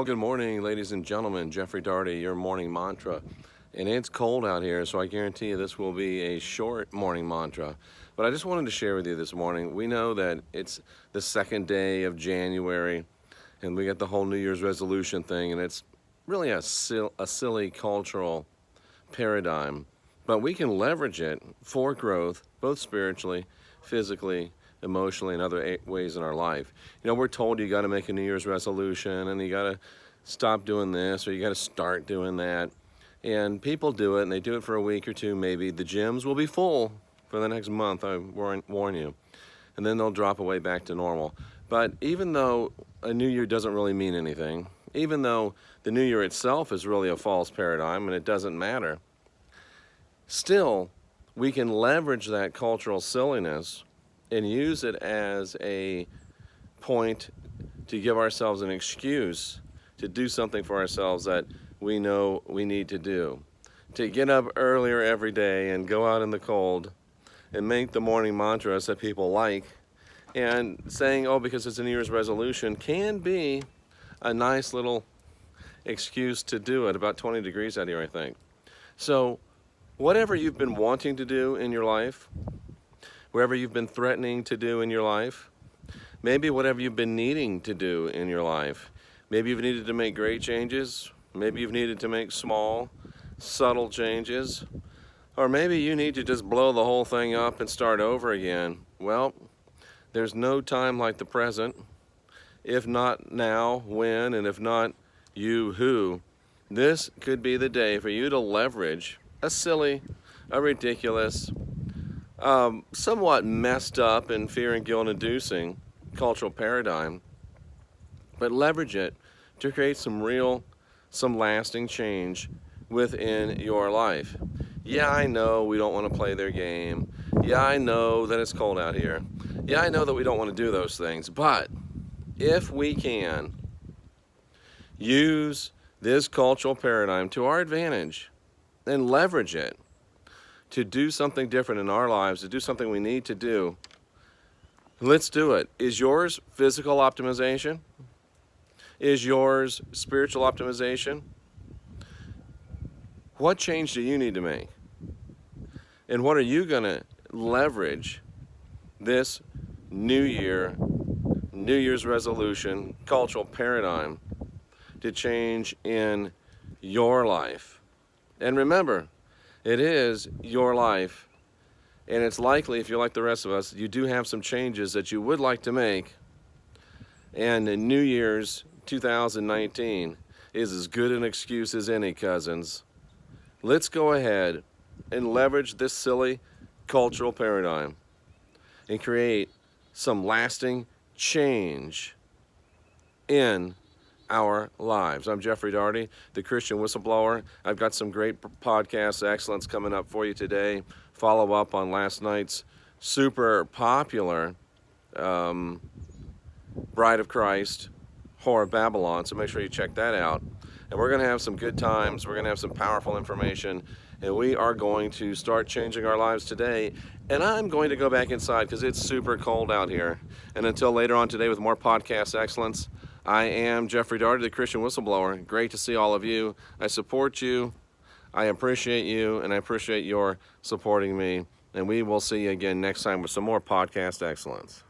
Good morning, ladies and gentlemen. Jeffrey Daugherty, your morning mantra. And it's cold out here, so I guarantee you this will be a short morning mantra. But I just wanted to share with you this morning. We know that it's the second day of January, and we get the whole New Year's resolution thing, and it's really a silly cultural paradigm. But we can leverage it for growth, both spiritually, physically, emotionally, and other ways in our life. You know, we're told you got to make a New Year's resolution and you got to stop doing this or you got to start doing that. And people do it, and they do it for a week or two maybe. The gyms will be full for the next month, I warn you. And then they'll drop away back to normal. But even though a new year doesn't really mean anything, even though the new year itself is really a false paradigm and it doesn't matter, still, we can leverage that cultural silliness and use it as a point to give ourselves an excuse to do something for ourselves that we know we need to do. To get up earlier every day and go out in the cold and make the morning mantras that people like, and saying, oh, because it's a New Year's resolution, can be a nice little excuse to do it. About 20 degrees out here, I think. So whatever you've been wanting to do in your life, wherever you've been threatening to do in your life, maybe whatever you've been needing to do in your life, maybe you've needed to make great changes, maybe you've needed to make small, subtle changes, or maybe you need to just blow the whole thing up and start over again. Well, there's no time like the present. If not now, when? And if not you, who? This could be the day for you to leverage a silly, a ridiculous, somewhat messed up and fear and guilt inducing cultural paradigm, but leverage it to create some lasting change within your life. Yeah, I know we don't want to play their game. Yeah, I know that it's cold out here. Yeah, I know that we don't want to do those things, but if we can use this cultural paradigm to our advantage and leverage it to do something different in our lives, to do something we need to do, let's do it. Is yours physical optimization? Is yours spiritual optimization? What change do you need to make? And what are you going to leverage this New Year's resolution, cultural paradigm to change in your life? And remember, it is your life, and it's likely, if you're like the rest of us, you do have some changes that you would like to make, and New Year's 2019 is as good an excuse as any, cousins. Let's go ahead and leverage this silly cultural paradigm and create some lasting change in our lives. I'm Jeffrey Daugherty, the Christian whistleblower. I've got some great podcast excellence coming up for you today. Follow up on last night's super popular Bride of Christ, Whore Babylon, so make sure you check that out. And we're going to have some good times. We're going to have some powerful information, and we are going to start changing our lives today. And I'm going to go back inside because it's super cold out here. And until later on today with more podcast excellence, I am Jeffrey Daugherty, the Christian whistleblower. Great to see all of you. I support you. I appreciate you, and I appreciate your supporting me. And we will see you again next time with some more podcast excellence.